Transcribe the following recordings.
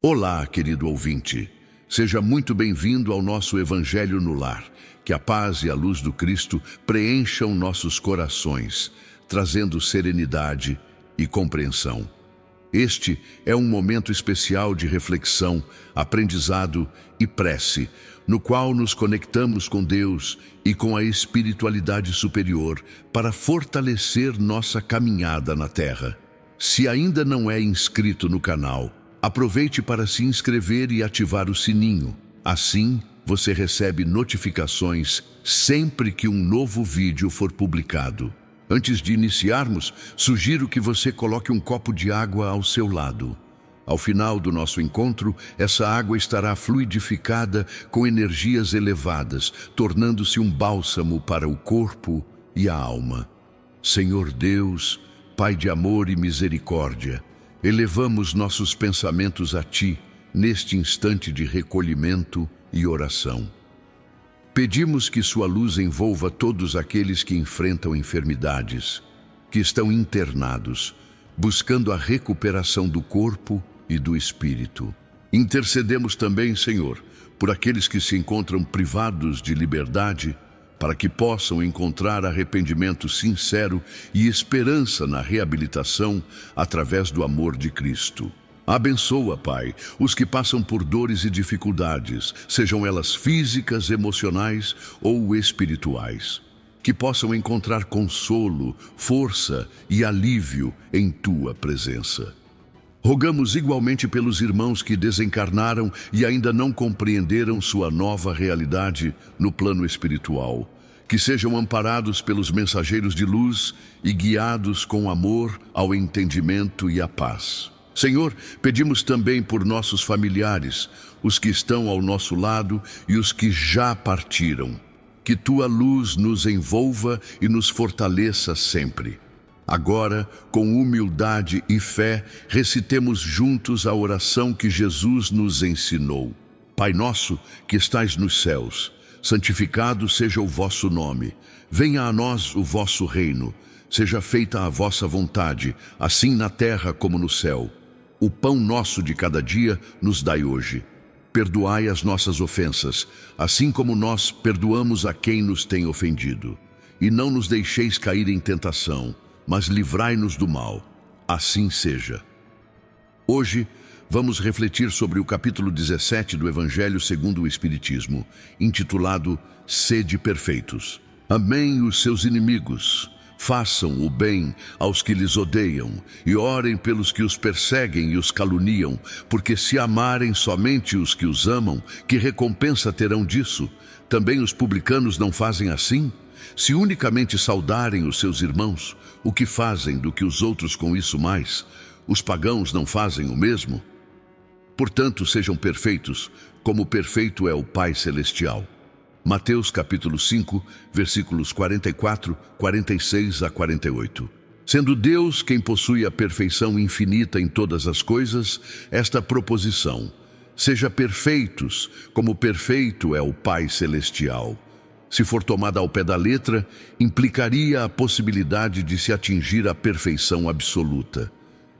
Olá, querido ouvinte. Seja muito bem-vindo ao nosso Evangelho no Lar. Que a paz e a luz do Cristo preencham nossos corações, trazendo serenidade e compreensão. Este é um momento especial de reflexão, aprendizado e prece, no qual nos conectamos com Deus e com a espiritualidade superior para fortalecer nossa caminhada na Terra. Se ainda não é inscrito no canal, aproveite para se inscrever e ativar o sininho. Assim, você recebe notificações sempre que um novo vídeo for publicado. Antes de iniciarmos, sugiro que você coloque um copo de água ao seu lado. Ao final do nosso encontro, essa água estará fluidificada com energias elevadas, tornando-se um bálsamo para o corpo e a alma. Senhor Deus, Pai de amor e misericórdia, elevamos nossos pensamentos a Ti neste instante de recolhimento e oração. Pedimos que Sua luz envolva todos aqueles que enfrentam enfermidades, que estão internados, buscando a recuperação do corpo e do espírito. Intercedemos também, Senhor, por aqueles que se encontram privados de liberdade, para que possam encontrar arrependimento sincero e esperança na reabilitação através do amor de Cristo. Abençoa, Pai, os que passam por dores e dificuldades, sejam elas físicas, emocionais ou espirituais. Que possam encontrar consolo, força e alívio em Tua presença. Rogamos igualmente pelos irmãos que desencarnaram e ainda não compreenderam sua nova realidade no plano espiritual. Que sejam amparados pelos mensageiros de luz e guiados com amor ao entendimento e à paz. Senhor, pedimos também por nossos familiares, os que estão ao nosso lado e os que já partiram. Que Tua luz nos envolva e nos fortaleça sempre. Agora, com humildade e fé, recitemos juntos a oração que Jesus nos ensinou. Pai nosso, que estais nos céus, santificado seja o vosso nome. Venha a nós o vosso reino. Seja feita a vossa vontade, assim na terra como no céu. O pão nosso de cada dia nos dai hoje. Perdoai as nossas ofensas, assim como nós perdoamos a quem nos tem ofendido. E não nos deixeis cair em tentação, mas livrai-nos do mal. Assim seja. Hoje, vamos refletir sobre o capítulo 17 do Evangelho segundo o Espiritismo, intitulado Sede Perfeitos. Amem os seus inimigos. Façam o bem aos que lhes odeiam e orem pelos que os perseguem e os caluniam, porque se amarem somente os que os amam, que recompensa terão disso? Também os publicanos não fazem assim? Se unicamente saudarem os seus irmãos, o que fazem do que os outros com isso mais? Os pagãos não fazem o mesmo? Portanto, sejam perfeitos, como perfeito é o Pai Celestial. Mateus capítulo 5, versículos 44, 46 a 48. Sendo Deus quem possui a perfeição infinita em todas as coisas, esta proposição, seja perfeitos, como perfeito é o Pai Celestial, se for tomada ao pé da letra, implicaria a possibilidade de se atingir a perfeição absoluta.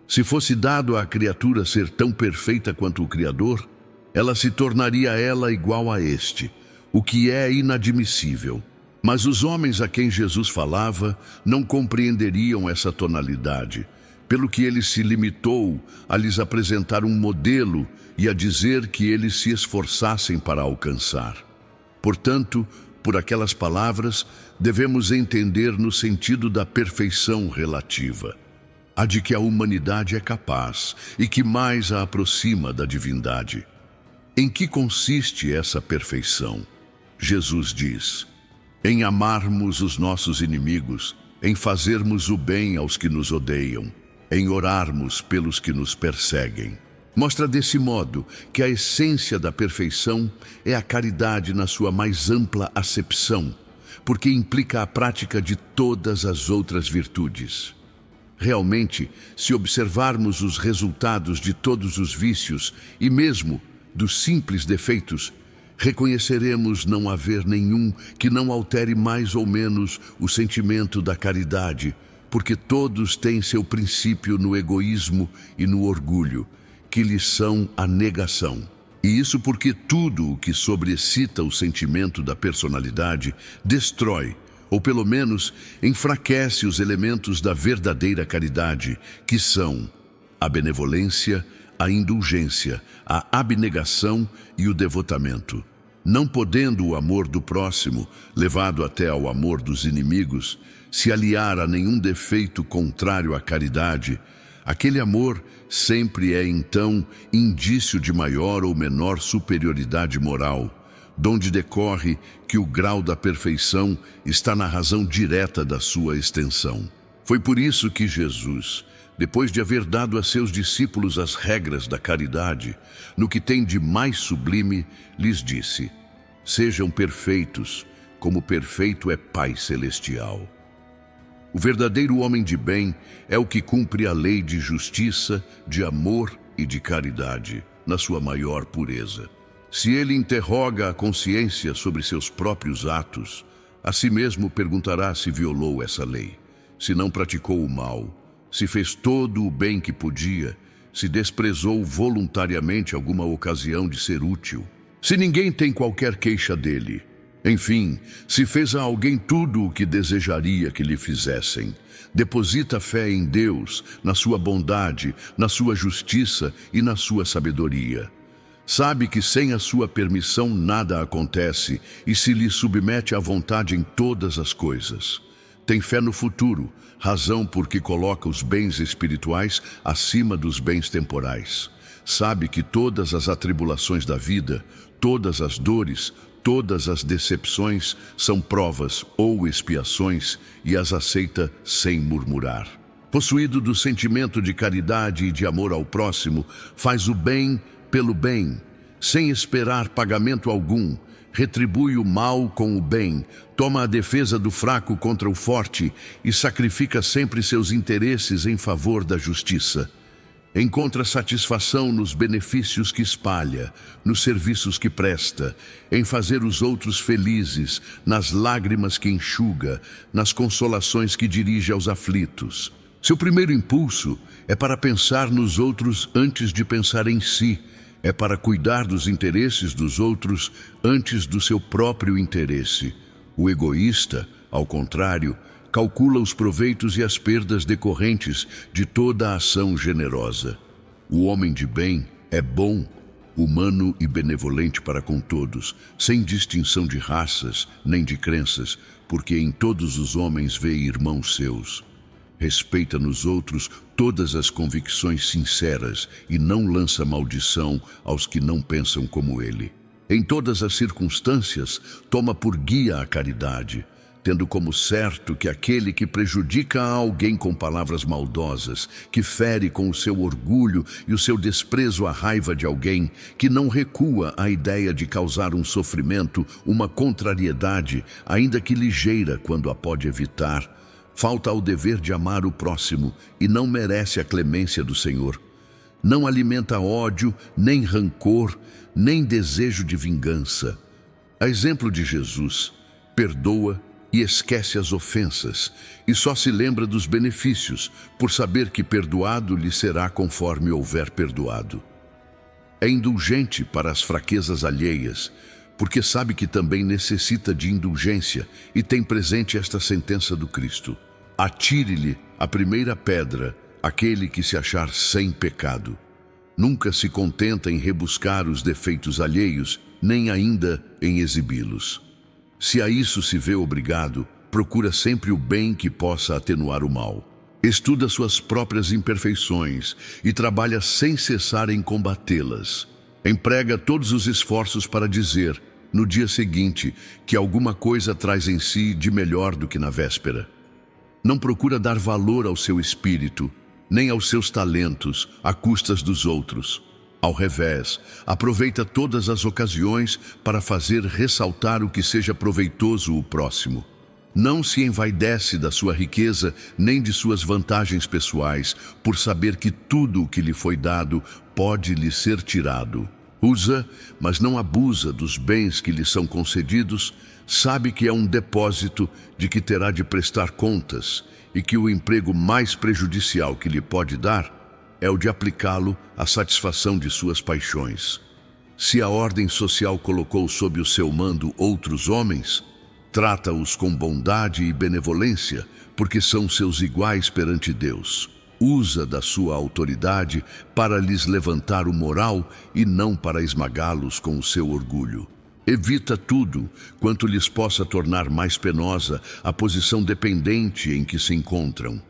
Se fosse dado à criatura ser tão perfeita quanto o Criador, ela se tornaria ela igual a este, o que é inadmissível. Mas os homens a quem Jesus falava não compreenderiam essa tonalidade, pelo que ele se limitou a lhes apresentar um modelo e a dizer que eles se esforçassem para alcançar. Portanto, por aquelas palavras, devemos entender no sentido da perfeição relativa, a de que a humanidade é capaz e que mais a aproxima da divindade. Em que consiste essa perfeição? Jesus diz: em amarmos os nossos inimigos, em fazermos o bem aos que nos odeiam, em orarmos pelos que nos perseguem. Mostra desse modo que a essência da perfeição é a caridade na sua mais ampla acepção, porque implica a prática de todas as outras virtudes. Realmente, se observarmos os resultados de todos os vícios e mesmo dos simples defeitos, reconheceremos não haver nenhum que não altere mais ou menos o sentimento da caridade, porque todos têm seu princípio no egoísmo e no orgulho, que lhes são a negação. E isso porque tudo o que sobrecita o sentimento da personalidade destrói, ou pelo menos enfraquece os elementos da verdadeira caridade, que são a benevolência, a indulgência, a abnegação e o devotamento. Não podendo o amor do próximo, levado até ao amor dos inimigos, se aliar a nenhum defeito contrário à caridade, aquele amor sempre é, então, indício de maior ou menor superioridade moral, donde decorre que o grau da perfeição está na razão direta da sua extensão. Foi por isso que Jesus, depois de haver dado a seus discípulos as regras da caridade, no que tem de mais sublime, lhes disse: sejam perfeitos, como perfeito é Pai Celestial. O verdadeiro homem de bem é o que cumpre a lei de justiça, de amor e de caridade, na sua maior pureza. Se ele interroga a consciência sobre seus próprios atos, a si mesmo perguntará se violou essa lei, se não praticou o mal, se fez todo o bem que podia, se desprezou voluntariamente alguma ocasião de ser útil, se ninguém tem qualquer queixa dele. Enfim, se fez a alguém tudo o que desejaria que lhe fizessem, deposita fé em Deus, na sua bondade, na sua justiça e na sua sabedoria. Sabe que sem a sua permissão nada acontece e se lhe submete à vontade em todas as coisas. Tem fé no futuro, razão porque coloca os bens espirituais acima dos bens temporais. Sabe que todas as atribulações da vida, todas as dores, todas as decepções são provas ou expiações e as aceita sem murmurar. Possuído do sentimento de caridade e de amor ao próximo, faz o bem pelo bem, sem esperar pagamento algum, retribui o mal com o bem, toma a defesa do fraco contra o forte e sacrifica sempre seus interesses em favor da justiça. Encontra satisfação nos benefícios que espalha, nos serviços que presta, em fazer os outros felizes, nas lágrimas que enxuga, nas consolações que dirige aos aflitos. Seu primeiro impulso é para pensar nos outros antes de pensar em si, é para cuidar dos interesses dos outros antes do seu próprio interesse. O egoísta, ao contrário, calcula os proveitos e as perdas decorrentes de toda a ação generosa. O homem de bem é bom, humano e benevolente para com todos, sem distinção de raças nem de crenças, porque em todos os homens vê irmãos seus. Respeita nos outros todas as convicções sinceras e não lança maldição aos que não pensam como ele. Em todas as circunstâncias, toma por guia a caridade, tendo como certo que aquele que prejudica a alguém com palavras maldosas, que fere com o seu orgulho e o seu desprezo a raiva de alguém, que não recua à ideia de causar um sofrimento, uma contrariedade, ainda que ligeira quando a pode evitar, falta ao dever de amar o próximo e não merece a clemência do Senhor. Não alimenta ódio, nem rancor, nem desejo de vingança. A exemplo de Jesus, perdoa e esquece as ofensas, e só se lembra dos benefícios, por saber que perdoado lhe será conforme houver perdoado. É indulgente para as fraquezas alheias, porque sabe que também necessita de indulgência e tem presente esta sentença do Cristo: atire-lhe a primeira pedra aquele que se achar sem pecado. Nunca se contenta em rebuscar os defeitos alheios, nem ainda em exibi-los. Se a isso se vê obrigado, procura sempre o bem que possa atenuar o mal. Estuda suas próprias imperfeições e trabalha sem cessar em combatê-las. Emprega todos os esforços para dizer, no dia seguinte, que alguma coisa traz em si de melhor do que na véspera. Não procura dar valor ao seu espírito, nem aos seus talentos, à custas dos outros. Ao revés, aproveita todas as ocasiões para fazer ressaltar o que seja proveitoso o próximo. Não se envaidece da sua riqueza nem de suas vantagens pessoais, por saber que tudo o que lhe foi dado pode lhe ser tirado. Usa, mas não abusa dos bens que lhe são concedidos, sabe que é um depósito de que terá de prestar contas e que o emprego mais prejudicial que lhe pode dar é o de aplicá-lo à satisfação de suas paixões. Se a ordem social colocou sob o seu mando outros homens, trata-os com bondade e benevolência, porque são seus iguais perante Deus. Usa da sua autoridade para lhes levantar o moral e não para esmagá-los com o seu orgulho. Evita tudo quanto lhes possa tornar mais penosa a posição dependente em que se encontram.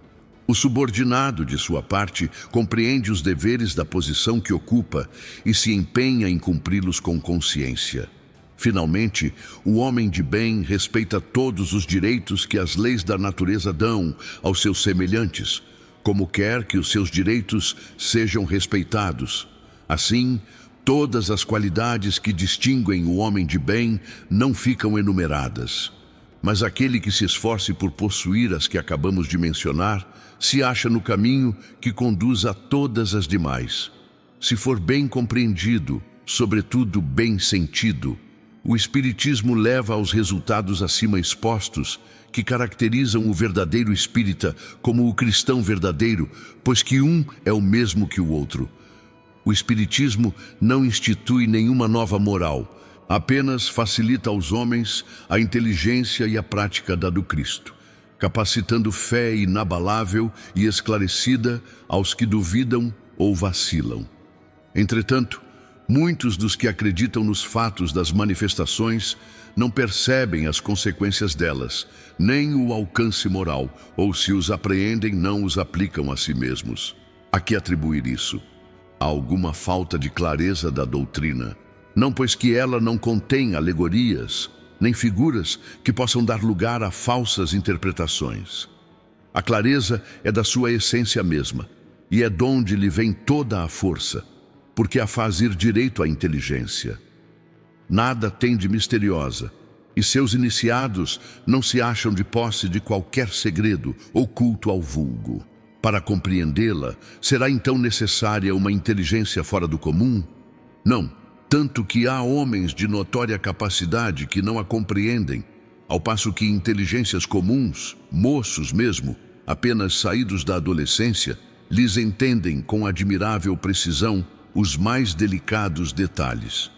O subordinado, de sua parte, compreende os deveres da posição que ocupa e se empenha em cumpri-los com consciência. Finalmente, o homem de bem respeita todos os direitos que as leis da natureza dão aos seus semelhantes, como quer que os seus direitos sejam respeitados. Assim, todas as qualidades que distinguem o homem de bem não ficam enumeradas. Mas aquele que se esforce por possuir as que acabamos de mencionar, se acha no caminho que conduz a todas as demais. Se for bem compreendido, sobretudo bem sentido, o Espiritismo leva aos resultados acima expostos, que caracterizam o verdadeiro espírita como o cristão verdadeiro, pois que um é o mesmo que o outro. O Espiritismo não institui nenhuma nova moral, apenas facilita aos homens a inteligência e a prática da do Cristo, capacitando fé inabalável e esclarecida aos que duvidam ou vacilam. Entretanto, muitos dos que acreditam nos fatos das manifestações não percebem as consequências delas, nem o alcance moral, ou se os apreendem, não os aplicam a si mesmos. A que atribuir isso? A alguma falta de clareza da doutrina? Não, pois que ela não contém alegorias, nem figuras que possam dar lugar a falsas interpretações. A clareza é da sua essência mesma, e é donde lhe vem toda a força, porque a faz ir direito à inteligência. Nada tem de misteriosa, e seus iniciados não se acham de posse de qualquer segredo oculto ao vulgo. Para compreendê-la, será então necessária uma inteligência fora do comum? Não, tanto que há homens de notória capacidade que não a compreendem, ao passo que inteligências comuns, moços mesmo, apenas saídos da adolescência, lhes entendem com admirável precisão os mais delicados detalhes.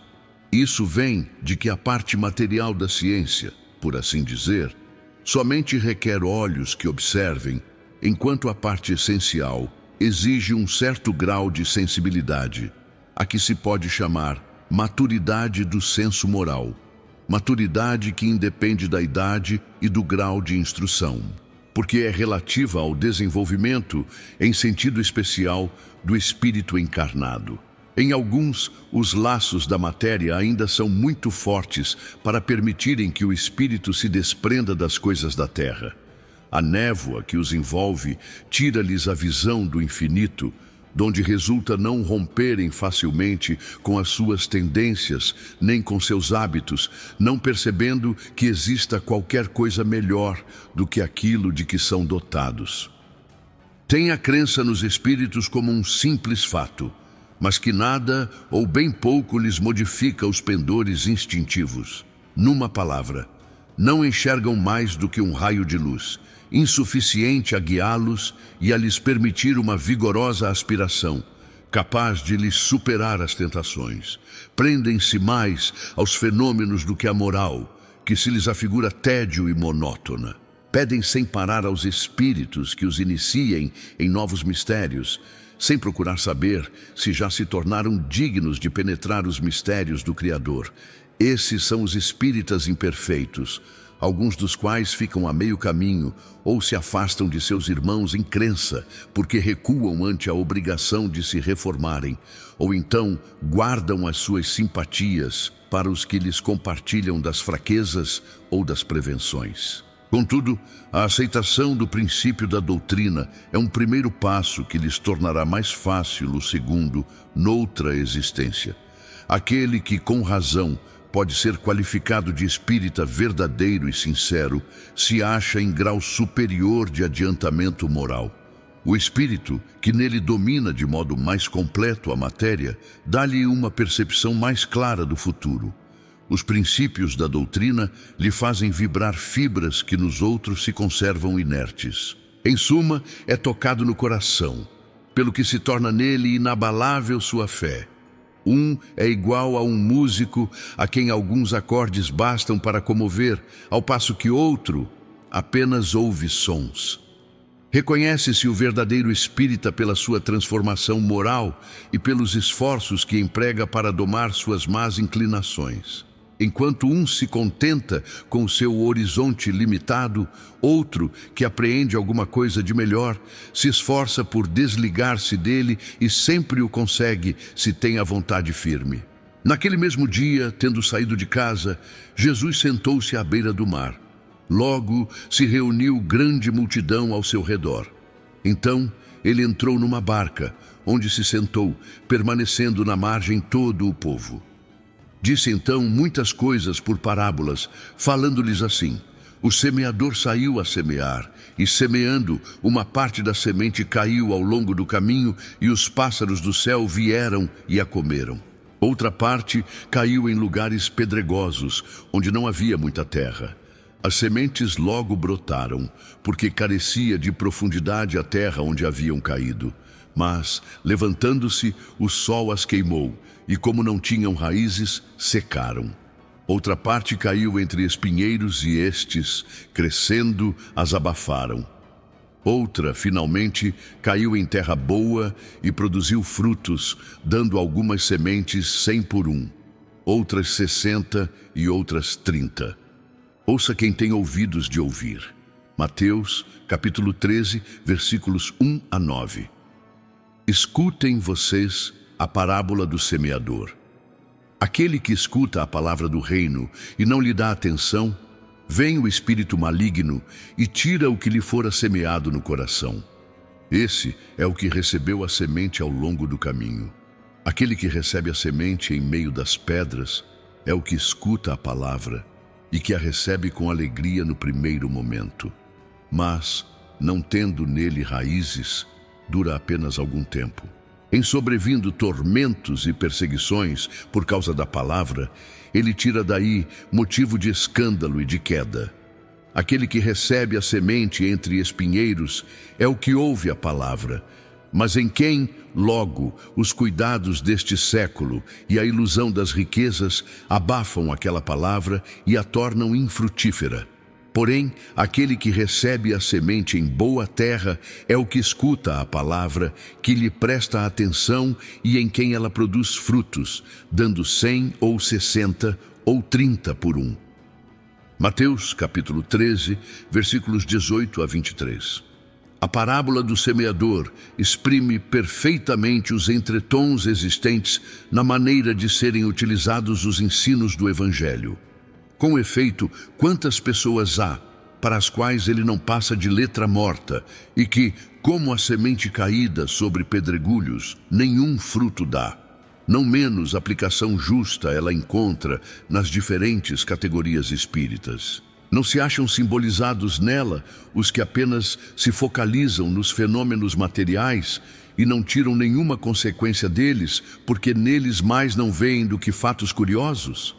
Isso vem de que a parte material da ciência, por assim dizer, somente requer olhos que observem, enquanto a parte essencial exige um certo grau de sensibilidade, a que se pode chamar maturidade do senso moral, maturidade que independe da idade e do grau de instrução, porque é relativa ao desenvolvimento, em sentido especial, do espírito encarnado. Em alguns, os laços da matéria ainda são muito fortes para permitirem que o espírito se desprenda das coisas da terra. A névoa que os envolve tira-lhes a visão do infinito, donde resulta não romperem facilmente com as suas tendências, nem com seus hábitos, não percebendo que exista qualquer coisa melhor do que aquilo de que são dotados. Têm a crença nos espíritos como um simples fato, mas que nada ou bem pouco lhes modifica os pendores instintivos. Numa palavra, não enxergam mais do que um raio de luz, insuficiente a guiá-los e a lhes permitir uma vigorosa aspiração, capaz de lhes superar as tentações. Prendem-se mais aos fenômenos do que à moral, que se lhes afigura tédio e monótona. Pedem sem parar aos espíritos que os iniciem em novos mistérios, sem procurar saber se já se tornaram dignos de penetrar os mistérios do Criador. Esses são os espíritas imperfeitos, alguns dos quais ficam a meio caminho ou se afastam de seus irmãos em crença, porque recuam ante a obrigação de se reformarem, ou então guardam as suas simpatias para os que lhes compartilham das fraquezas ou das prevenções. Contudo, a aceitação do princípio da doutrina é um primeiro passo que lhes tornará mais fácil o segundo noutra existência. Aquele que, com razão, pode ser qualificado de espírita verdadeiro e sincero, se acha em grau superior de adiantamento moral. O espírito, que nele domina de modo mais completo a matéria, dá-lhe uma percepção mais clara do futuro. Os princípios da doutrina lhe fazem vibrar fibras que nos outros se conservam inertes. Em suma, é tocado no coração, pelo que se torna nele inabalável sua fé. Um é igual a um músico a quem alguns acordes bastam para comover, ao passo que outro apenas ouve sons. Reconhece-se o verdadeiro espírita pela sua transformação moral e pelos esforços que emprega para domar suas más inclinações. Enquanto um se contenta com o seu horizonte limitado, outro, que apreende alguma coisa de melhor, se esforça por desligar-se dele e sempre o consegue se tem a vontade firme. Naquele mesmo dia, tendo saído de casa, Jesus sentou-se à beira do mar. Logo se reuniu grande multidão ao seu redor. Então ele entrou numa barca, onde se sentou, permanecendo na margem todo o povo. Disse então muitas coisas por parábolas, falando-lhes assim: o semeador saiu a semear, e semeando, uma parte da semente caiu ao longo do caminho, e os pássaros do céu vieram e a comeram. Outra parte caiu em lugares pedregosos, onde não havia muita terra. As sementes logo brotaram, porque carecia de profundidade a terra onde haviam caído. Mas, levantando-se, o sol as queimou, e como não tinham raízes, secaram. Outra parte caiu entre espinheiros, e estes, crescendo, as abafaram. Outra, finalmente, caiu em terra boa e produziu frutos, dando algumas sementes 100 por 1, outras 60 e outras 30. Ouça quem tem ouvidos de ouvir. Mateus, capítulo 13, versículos 1 a 9. Escutem vocês a parábola do semeador. Aquele que escuta a palavra do reino e não lhe dá atenção, vem o espírito maligno e tira o que lhe fora semeado no coração. Esse é o que recebeu a semente ao longo do caminho. Aquele que recebe a semente em meio das pedras é o que escuta a palavra e que a recebe com alegria no primeiro momento. Mas, não tendo nele raízes, dura apenas algum tempo. Em sobrevindo tormentos e perseguições por causa da palavra, ele tira daí motivo de escândalo e de queda. Aquele que recebe a semente entre espinheiros é o que ouve a palavra, mas em quem, logo, os cuidados deste século e a ilusão das riquezas abafam aquela palavra e a tornam infrutífera. Porém, aquele que recebe a semente em boa terra é o que escuta a palavra, que lhe presta atenção e em quem ela produz frutos, dando 100 ou 60 ou 30 por 1. Mateus, capítulo 13, versículos 18 a 23. A parábola do semeador exprime perfeitamente os entretons existentes na maneira de serem utilizados os ensinos do Evangelho. Com efeito, quantas pessoas há para as quais ele não passa de letra morta e que, como a semente caída sobre pedregulhos, nenhum fruto dá. Não menos aplicação justa ela encontra nas diferentes categorias espíritas. Não se acham simbolizados nela os que apenas se focalizam nos fenômenos materiais e não tiram nenhuma consequência deles, porque neles mais não veem do que fatos curiosos?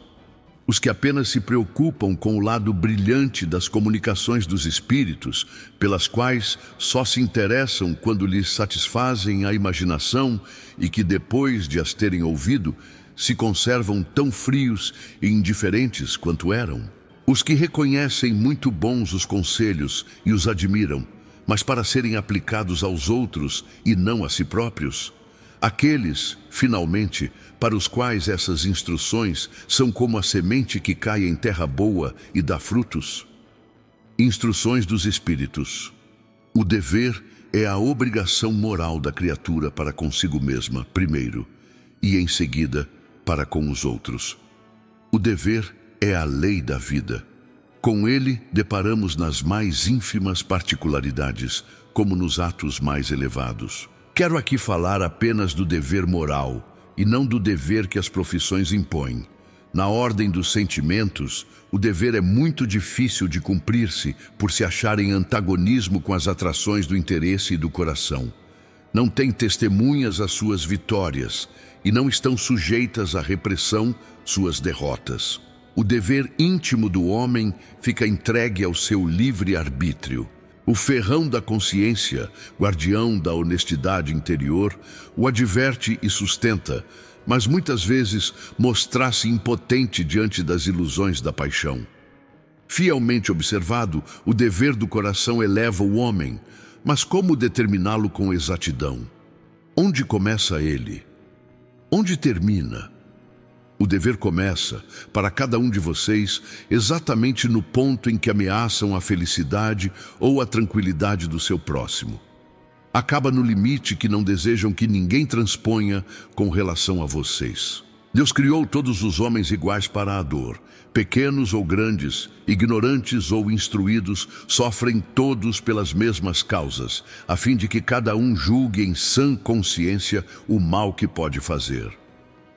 Os que apenas se preocupam com o lado brilhante das comunicações dos espíritos, pelas quais só se interessam quando lhes satisfazem a imaginação e que depois de as terem ouvido, se conservam tão frios e indiferentes quanto eram? Os que reconhecem muito bons os conselhos e os admiram, mas para serem aplicados aos outros e não a si próprios? Aqueles, finalmente, para os quais essas instruções são como a semente que cai em terra boa e dá frutos? Instruções dos Espíritos. O dever é a obrigação moral da criatura para consigo mesma, primeiro, e em seguida para com os outros. O dever é a lei da vida. Com ele deparamos nas mais ínfimas particularidades, como nos atos mais elevados. Quero aqui falar apenas do dever moral e não do dever que as profissões impõem. Na ordem dos sentimentos, o dever é muito difícil de cumprir-se por se achar em antagonismo com as atrações do interesse e do coração. Não tem testemunhas às suas vitórias e não estão sujeitas à repressão suas derrotas. O dever íntimo do homem fica entregue ao seu livre arbítrio. O ferrão da consciência, guardião da honestidade interior, o adverte e sustenta, mas muitas vezes mostra-se impotente diante das ilusões da paixão. Fielmente observado, o dever do coração eleva o homem, mas como determiná-lo com exatidão? Onde começa ele? Onde termina? O dever começa, para cada um de vocês, exatamente no ponto em que ameaçam a felicidade ou a tranquilidade do seu próximo. Acaba no limite que não desejam que ninguém transponha com relação a vocês. Deus criou todos os homens iguais para a dor. Pequenos ou grandes, ignorantes ou instruídos, sofrem todos pelas mesmas causas, a fim de que cada um julgue em sã consciência o mal que pode fazer.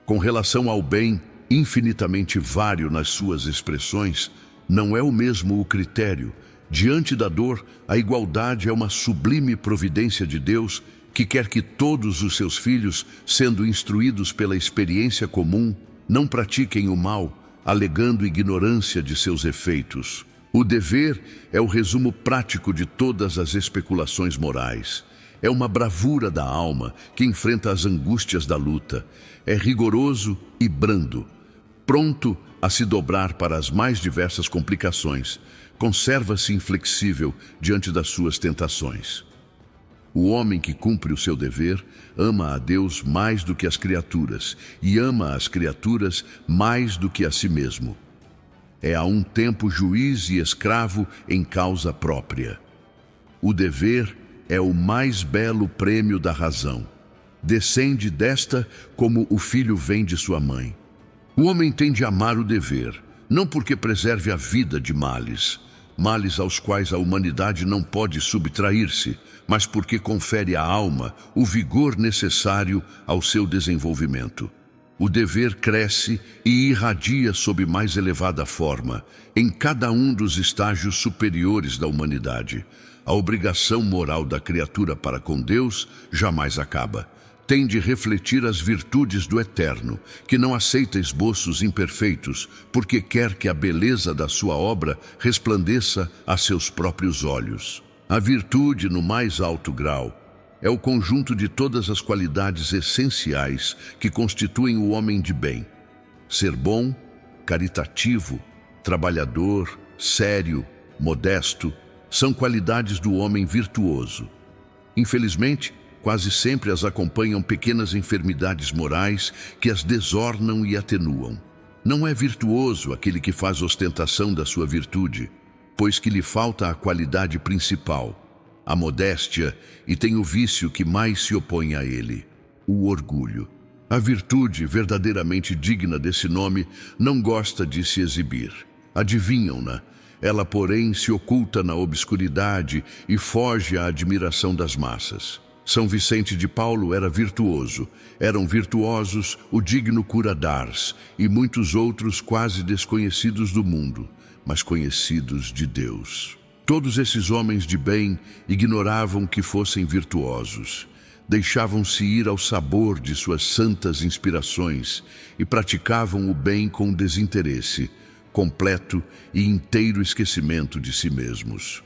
Com relação ao bem, infinitamente vário nas suas expressões, não é o mesmo o critério. Diante da dor, a igualdade é uma sublime providência de Deus que quer que todos os seus filhos, sendo instruídos pela experiência comum, não pratiquem o mal, alegando ignorância de seus efeitos. O dever é o resumo prático de todas as especulações morais. É uma bravura da alma que enfrenta as angústias da luta. É rigoroso e brando, pronto a se dobrar para as mais diversas complicações. Conserva-se inflexível diante das suas tentações. O homem que cumpre o seu dever ama a Deus mais do que as criaturas e ama as criaturas mais do que a si mesmo. É a um tempo juiz e escravo em causa própria. O dever é o mais belo prêmio da razão. Descende desta como o filho vem de sua mãe. O homem tem de amar o dever, não porque preserve a vida de males aos quais a humanidade não pode subtrair-se, mas porque confere à alma o vigor necessário ao seu desenvolvimento. O dever cresce e irradia sob mais elevada forma, em cada um dos estágios superiores da humanidade. A obrigação moral da criatura para com Deus jamais acaba. Tem de refletir as virtudes do Eterno, que não aceita esboços imperfeitos, porque quer que a beleza da sua obra resplandeça a seus próprios olhos. A virtude, no mais alto grau, é o conjunto de todas as qualidades essenciais que constituem o homem de bem. Ser bom, caritativo, trabalhador, sério, modesto, são qualidades do homem virtuoso. Infelizmente, quase sempre as acompanham pequenas enfermidades morais que as desornam e atenuam. Não é virtuoso aquele que faz ostentação da sua virtude, pois que lhe falta a qualidade principal, a modéstia, e tem o vício que mais se opõe a ele, o orgulho. A virtude verdadeiramente digna desse nome não gosta de se exibir. Adivinham-na. Ela, porém, se oculta na obscuridade e foge à admiração das massas. São Vicente de Paulo era virtuoso. Eram virtuosos o digno cura d'Ars e muitos outros quase desconhecidos do mundo, mas conhecidos de Deus. Todos esses homens de bem ignoravam que fossem virtuosos. Deixavam-se ir ao sabor de suas santas inspirações e praticavam o bem com desinteresse, completo e inteiro esquecimento de si mesmos.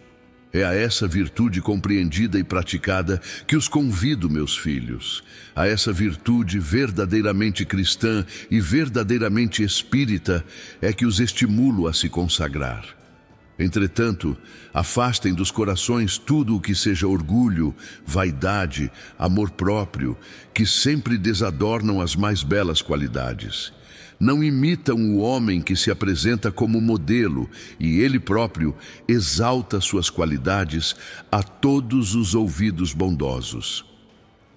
É a essa virtude compreendida e praticada que os convido, meus filhos. A essa virtude verdadeiramente cristã e verdadeiramente espírita é que os estimulo a se consagrar. Entretanto, afastem dos corações tudo o que seja orgulho, vaidade, amor próprio, que sempre desadornam as mais belas qualidades. Não imitam o homem que se apresenta como modelo e ele próprio exalta suas qualidades a todos os ouvidos bondosos.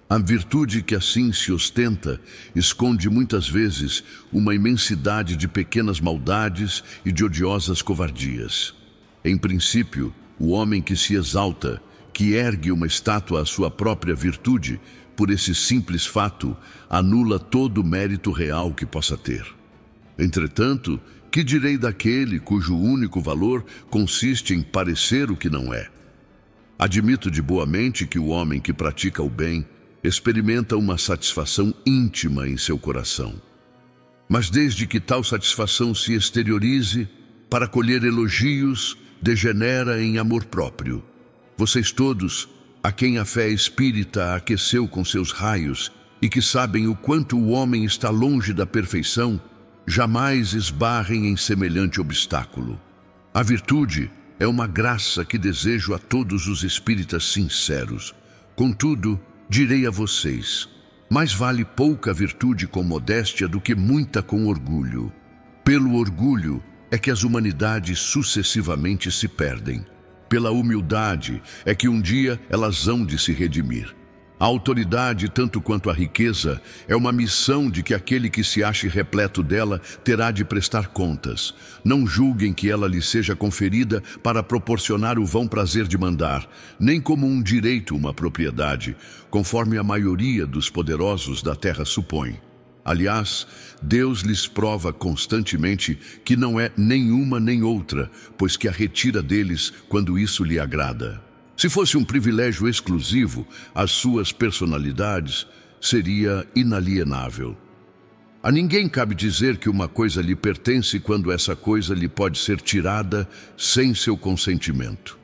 A virtude que assim se ostenta esconde muitas vezes uma imensidade de pequenas maldades e de odiosas covardias. Em princípio, o homem que se exalta, que ergue uma estátua à sua própria virtude, por esse simples fato, anula todo o mérito real que possa ter. Entretanto, que direi daquele cujo único valor consiste em parecer o que não é? Admito de boa mente que o homem que pratica o bem experimenta uma satisfação íntima em seu coração. Mas desde que tal satisfação se exteriorize, para colher elogios, degenera em amor próprio. Vocês todos, a quem a fé espírita aqueceu com seus raios e que sabem o quanto o homem está longe da perfeição, jamais esbarrem em semelhante obstáculo. A virtude é uma graça que desejo a todos os espíritas sinceros. Contudo, direi a vocês, mais vale pouca virtude com modéstia do que muita com orgulho. Pelo orgulho é que as humanidades sucessivamente se perdem. Pela humildade é que um dia elas hão de se redimir. A autoridade, tanto quanto a riqueza, é uma missão de que aquele que se ache repleto dela terá de prestar contas. Não julguem que ela lhe seja conferida para proporcionar o vão prazer de mandar, nem como um direito, uma propriedade, conforme a maioria dos poderosos da terra supõe. Aliás, Deus lhes prova constantemente que não é nenhuma nem outra, pois que a retira deles quando isso lhe agrada. Se fosse um privilégio exclusivo, as suas personalidades seria inalienável. A ninguém cabe dizer que uma coisa lhe pertence quando essa coisa lhe pode ser tirada sem seu consentimento.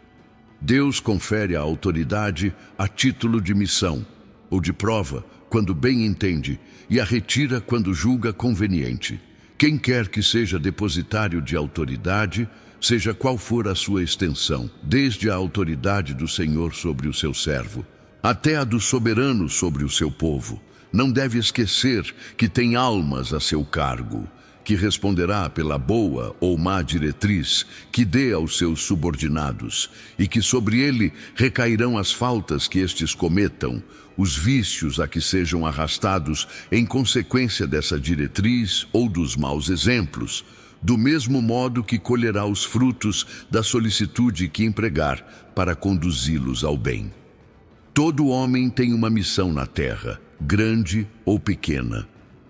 Deus confere a autoridade a título de missão ou de prova, quando bem entende, e a retira quando julga conveniente. Quem quer que seja depositário de autoridade, seja qual for a sua extensão, desde a autoridade do Senhor sobre o seu servo, até a do soberano sobre o seu povo, não deve esquecer que tem almas a seu cargo, que responderá pela boa ou má diretriz que dê aos seus subordinados, e que sobre ele recairão as faltas que estes cometam, os vícios a que sejam arrastados em consequência dessa diretriz ou dos maus exemplos, do mesmo modo que colherá os frutos da solicitude que empregar para conduzi-los ao bem. Todo homem tem uma missão na terra, grande ou pequena.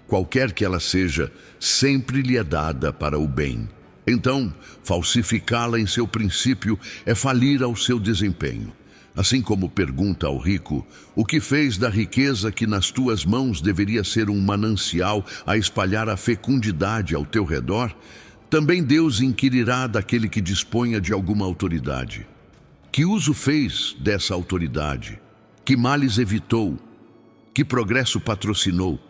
Qualquer que ela seja, sempre lhe é dada para o bem. Então, falsificá-la em seu princípio é falir ao seu desempenho. Assim como pergunta ao rico, o que fez da riqueza que nas tuas mãos deveria ser um manancial a espalhar a fecundidade ao teu redor, também Deus inquirirá daquele que disponha de alguma autoridade. Que uso fez dessa autoridade? Que males evitou? Que progresso patrocinou?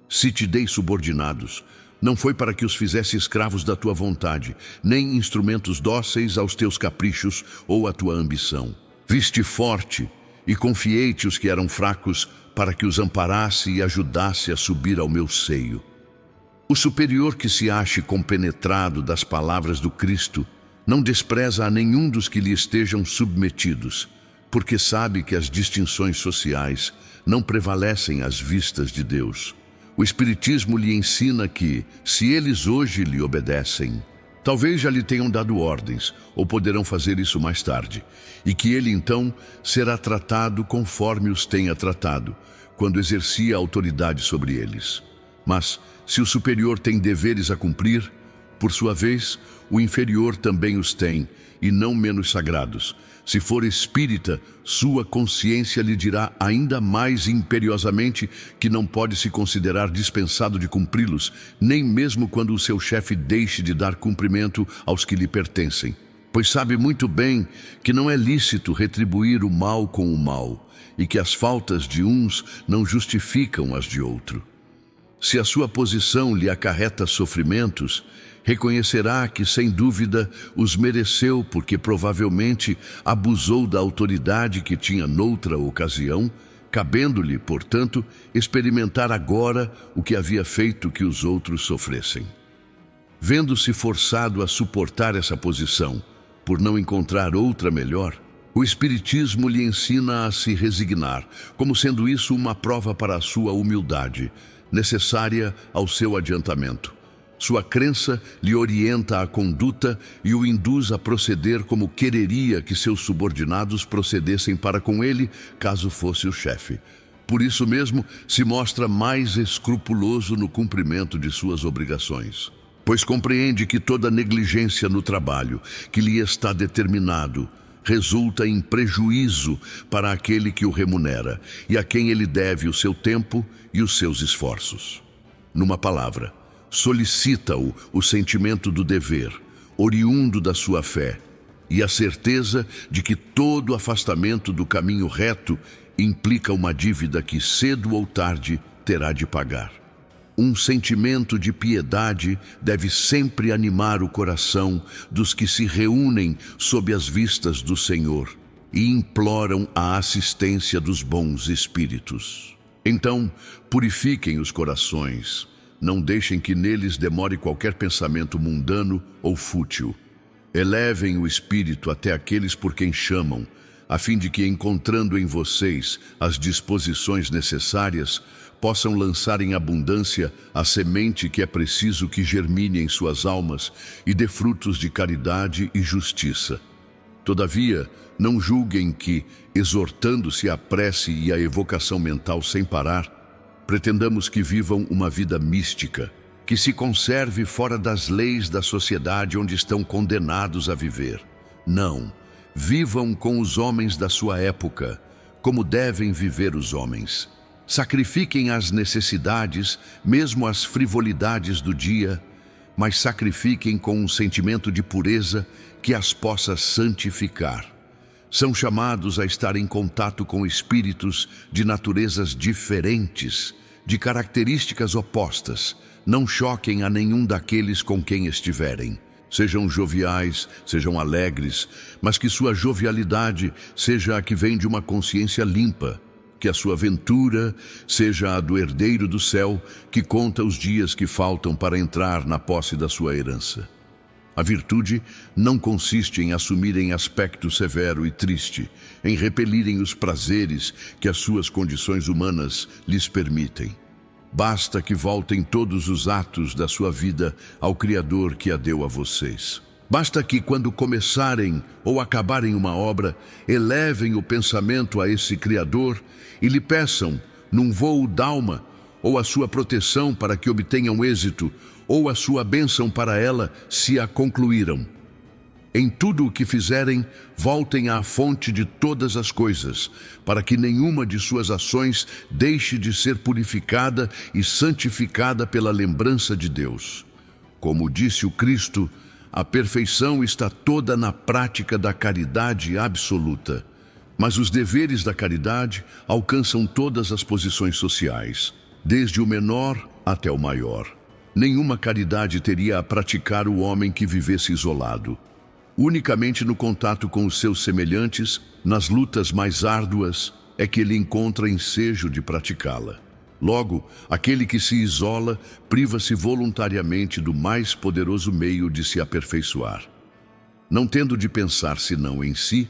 Se te dei subordinados, não foi para que os fizesse escravos da tua vontade, nem instrumentos dóceis aos teus caprichos ou à tua ambição. Viste forte e confiei-te os que eram fracos para que os amparasse e ajudasse a subir ao meu seio. O superior que se ache compenetrado das palavras do Cristo não despreza a nenhum dos que lhe estejam submetidos, porque sabe que as distinções sociais não prevalecem às vistas de Deus. O Espiritismo lhe ensina que, se eles hoje lhe obedecem, talvez já lhe tenham dado ordens, ou poderão fazer isso mais tarde, e que ele então será tratado conforme os tenha tratado, quando exercia a autoridade sobre eles. Mas, se o superior tem deveres a cumprir, por sua vez, o inferior também os tem, e não menos sagrados. Se for espírita, sua consciência lhe dirá ainda mais imperiosamente que não pode se considerar dispensado de cumpri-los, nem mesmo quando o seu chefe deixe de dar cumprimento aos que lhe pertencem. Pois sabe muito bem que não é lícito retribuir o mal com o mal, e que as faltas de uns não justificam as de outro. Se a sua posição lhe acarreta sofrimentos, reconhecerá que, sem dúvida, os mereceu porque provavelmente abusou da autoridade que tinha noutra ocasião, cabendo-lhe, portanto, experimentar agora o que havia feito que os outros sofressem. Vendo-se forçado a suportar essa posição, por não encontrar outra melhor, o Espiritismo lhe ensina a se resignar, como sendo isso uma prova para a sua humildade, necessária ao seu adiantamento. Sua crença lhe orienta a conduta e o induz a proceder como quereria que seus subordinados procedessem para com ele, caso fosse o chefe. Por isso mesmo, se mostra mais escrupuloso no cumprimento de suas obrigações. Pois compreende que toda negligência no trabalho que lhe está determinado resulta em prejuízo para aquele que o remunera e a quem ele deve o seu tempo e os seus esforços. Numa palavra, solicita-o o sentimento do dever, oriundo da sua fé, e a certeza de que todo afastamento do caminho reto implica uma dívida que cedo ou tarde terá de pagar. Um sentimento de piedade deve sempre animar o coração dos que se reúnem sob as vistas do Senhor e imploram a assistência dos bons espíritos. Então, purifiquem os corações, não deixem que neles demore qualquer pensamento mundano ou fútil. Elevem o espírito até aqueles por quem chamam, a fim de que, encontrando em vocês as disposições necessárias, possam lançar em abundância a semente que é preciso que germine em suas almas e dê frutos de caridade e justiça. Todavia, não julguem que, exortando-se à prece e à evocação mental sem parar, pretendamos que vivam uma vida mística, que se conserve fora das leis da sociedade onde estão condenados a viver. Não, vivam com os homens da sua época, como devem viver os homens. Sacrifiquem as necessidades, mesmo as frivolidades do dia, mas sacrifiquem com um sentimento de pureza que as possa santificar. São chamados a estar em contato com espíritos de naturezas diferentes, de características opostas. Não choquem a nenhum daqueles com quem estiverem. Sejam joviais, sejam alegres, mas que sua jovialidade seja a que vem de uma consciência limpa, que a sua ventura seja a do herdeiro do céu, que conta os dias que faltam para entrar na posse da sua herança. A virtude não consiste em assumirem aspecto severo e triste, em repelirem os prazeres que as suas condições humanas lhes permitem. Basta que voltem todos os atos da sua vida ao Criador que a deu a vocês. Basta que, quando começarem ou acabarem uma obra, elevem o pensamento a esse Criador e lhe peçam, num voo d'alma, ou a sua proteção para que obtenham êxito, ou a sua bênção para ela, se a concluíram. Em tudo o que fizerem, voltem à fonte de todas as coisas, para que nenhuma de suas ações deixe de ser purificada e santificada pela lembrança de Deus. Como disse o Cristo, a perfeição está toda na prática da caridade absoluta. Mas os deveres da caridade alcançam todas as posições sociais, desde o menor até o maior. Nenhuma caridade teria a praticar o homem que vivesse isolado. Unicamente no contato com os seus semelhantes, nas lutas mais árduas, é que ele encontra ensejo de praticá-la. Logo, aquele que se isola priva-se voluntariamente do mais poderoso meio de se aperfeiçoar. Não tendo de pensar senão em si,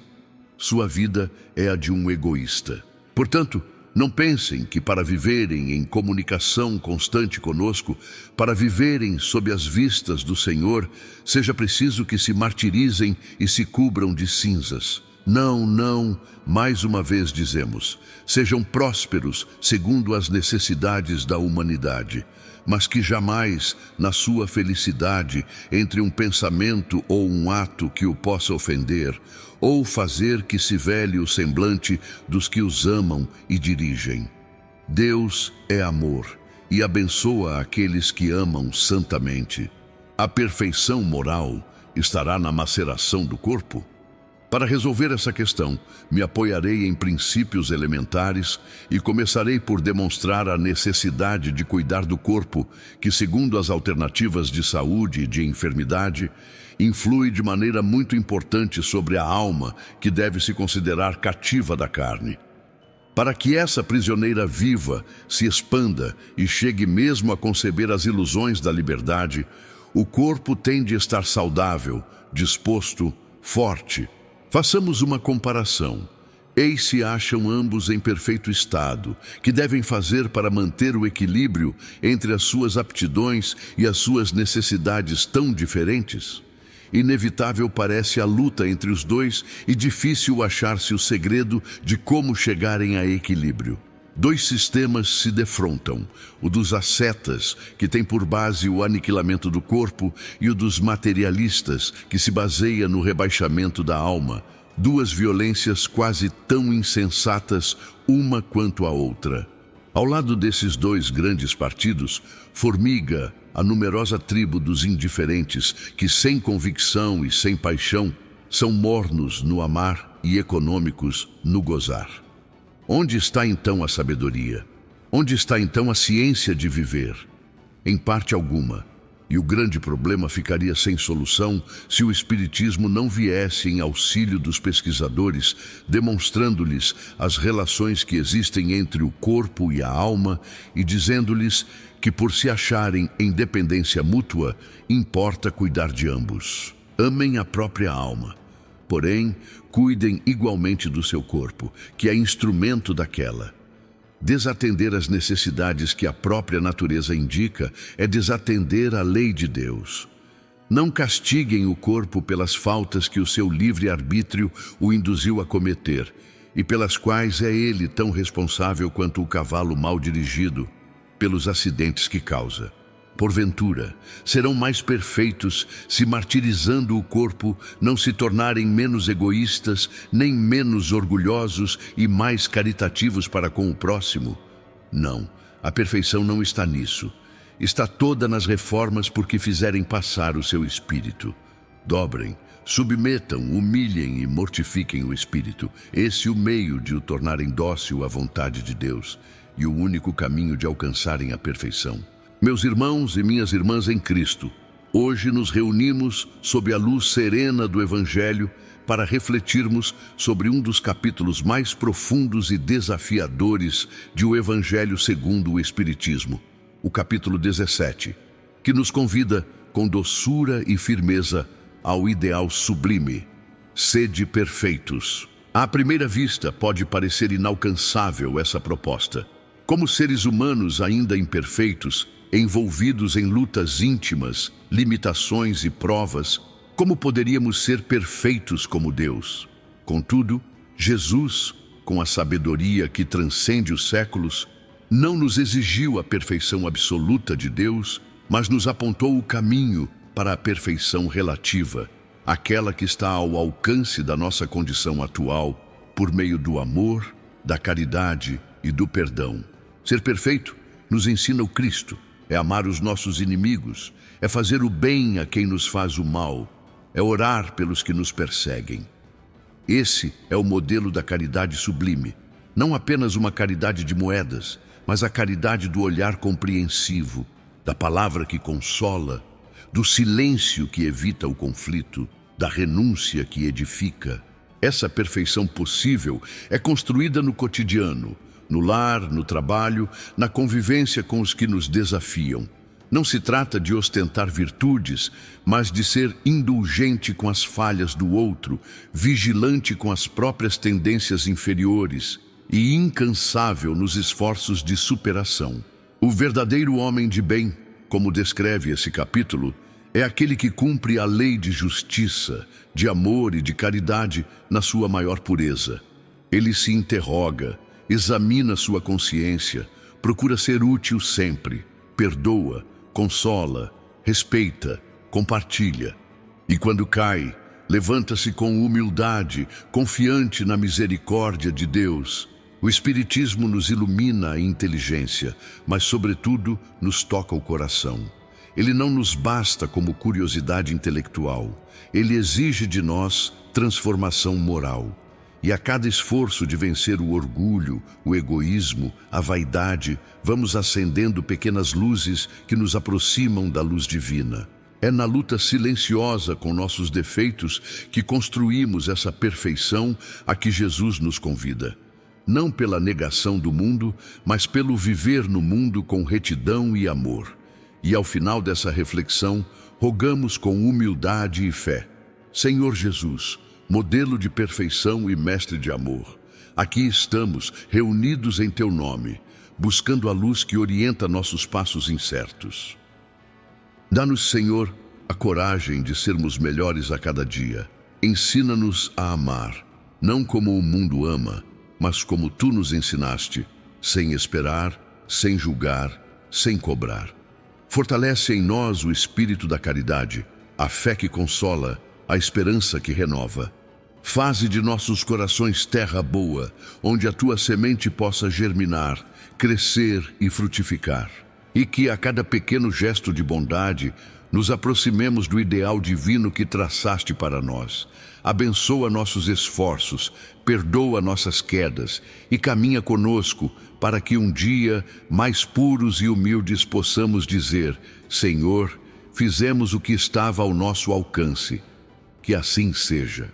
sua vida é a de um egoísta. Portanto, não pensem que para viverem em comunicação constante conosco, para viverem sob as vistas do Senhor, seja preciso que se martirizem e se cubram de cinzas. Não, não, mais uma vez dizemos, sejam prósperos segundo as necessidades da humanidade, mas que jamais, na sua felicidade, entre um pensamento ou um ato que o possa ofender, ou fazer que se vele o semblante dos que os amam e dirigem. Deus é amor e abençoa aqueles que amam santamente. A perfeição moral estará na maceração do corpo? Para resolver essa questão, me apoiarei em princípios elementares e começarei por demonstrar a necessidade de cuidar do corpo, que, segundo as alternativas de saúde e de enfermidade, influi de maneira muito importante sobre a alma, que deve se considerar cativa da carne. Para que essa prisioneira viva, se expanda e chegue mesmo a conceber as ilusões da liberdade, o corpo tem de estar saudável, disposto, forte. Façamos uma comparação. Eis se acham ambos em perfeito estado, que devem fazer para manter o equilíbrio entre as suas aptidões e as suas necessidades tão diferentes? Inevitável parece a luta entre os dois e difícil achar-se o segredo de como chegarem a equilíbrio. Dois sistemas se defrontam, o dos ascetas, que tem por base o aniquilamento do corpo, e o dos materialistas, que se baseia no rebaixamento da alma. Duas violências quase tão insensatas, uma quanto a outra. Ao lado desses dois grandes partidos, formiga a numerosa tribo dos indiferentes, que sem convicção e sem paixão, são mornos no amar e econômicos no gozar. Onde está então a sabedoria? Onde está então a ciência de viver? Em parte alguma. E o grande problema ficaria sem solução se o Espiritismo não viesse em auxílio dos pesquisadores, demonstrando-lhes as relações que existem entre o corpo e a alma e dizendo-lhes que, por se acharem em dependência mútua, importa cuidar de ambos. Amem a própria alma, porém, cuidem igualmente do seu corpo, que é instrumento daquela. Desatender às necessidades que a própria natureza indica é desatender à lei de Deus. Não castiguem o corpo pelas faltas que o seu livre-arbítrio o induziu a cometer e pelas quais é ele tão responsável quanto o cavalo mal dirigido pelos acidentes que causa. Porventura, serão mais perfeitos se, martirizando o corpo, não se tornarem menos egoístas, nem menos orgulhosos e mais caritativos para com o próximo? Não, a perfeição não está nisso. Está toda nas reformas por que fizerem passar o seu espírito. Dobrem, submetam, humilhem e mortifiquem o espírito. Esse é o meio de o tornarem dócil à vontade de Deus e o único caminho de alcançarem a perfeição. Meus irmãos e minhas irmãs em Cristo, hoje nos reunimos sob a luz serena do Evangelho para refletirmos sobre um dos capítulos mais profundos e desafiadores de O Evangelho segundo o Espiritismo, o capítulo 17, que nos convida com doçura e firmeza ao ideal sublime: sede perfeitos. À primeira vista pode parecer inalcançável essa proposta. Como seres humanos ainda imperfeitos, envolvidos em lutas íntimas, limitações e provas, como poderíamos ser perfeitos como Deus? Contudo, Jesus, com a sabedoria que transcende os séculos, não nos exigiu a perfeição absoluta de Deus, mas nos apontou o caminho para a perfeição relativa, aquela que está ao alcance da nossa condição atual, por meio do amor, da caridade e do perdão. Ser perfeito nos ensina o Cristo. É amar os nossos inimigos, é fazer o bem a quem nos faz o mal, é orar pelos que nos perseguem. Esse é o modelo da caridade sublime, não apenas uma caridade de moedas, mas a caridade do olhar compreensivo, da palavra que consola, do silêncio que evita o conflito, da renúncia que edifica. Essa perfeição possível é construída no cotidiano, no lar, no trabalho, na convivência com os que nos desafiam. Não se trata de ostentar virtudes, mas de ser indulgente com as falhas do outro, vigilante com as próprias tendências inferiores e incansável nos esforços de superação. O verdadeiro homem de bem, como descreve esse capítulo, é aquele que cumpre a lei de justiça, de amor e de caridade na sua maior pureza. Ele se interroga, examina sua consciência, procura ser útil sempre, perdoa, consola, respeita, compartilha. E quando cai, levanta-se com humildade, confiante na misericórdia de Deus. O Espiritismo nos ilumina a inteligência, mas sobretudo nos toca o coração. Ele não nos basta como curiosidade intelectual, ele exige de nós transformação moral. E a cada esforço de vencer o orgulho, o egoísmo, a vaidade, vamos acendendo pequenas luzes que nos aproximam da luz divina. É na luta silenciosa com nossos defeitos que construímos essa perfeição a que Jesus nos convida. Não pela negação do mundo, mas pelo viver no mundo com retidão e amor. E ao final dessa reflexão, rogamos com humildade e fé: Senhor Jesus, modelo de perfeição e mestre de amor, aqui estamos, reunidos em Teu nome, buscando a luz que orienta nossos passos incertos. Dá-nos, Senhor, a coragem de sermos melhores a cada dia. Ensina-nos a amar, não como o mundo ama, mas como Tu nos ensinaste, sem esperar, sem julgar, sem cobrar. Fortalece em nós o espírito da caridade, a fé que consola, a esperança que renova. Faze de nossos corações terra boa, onde a Tua semente possa germinar, crescer e frutificar. E que a cada pequeno gesto de bondade, nos aproximemos do ideal divino que traçaste para nós. Abençoa nossos esforços, perdoa nossas quedas e caminha conosco para que um dia, mais puros e humildes, possamos dizer: Senhor, fizemos o que estava ao nosso alcance. Que assim seja.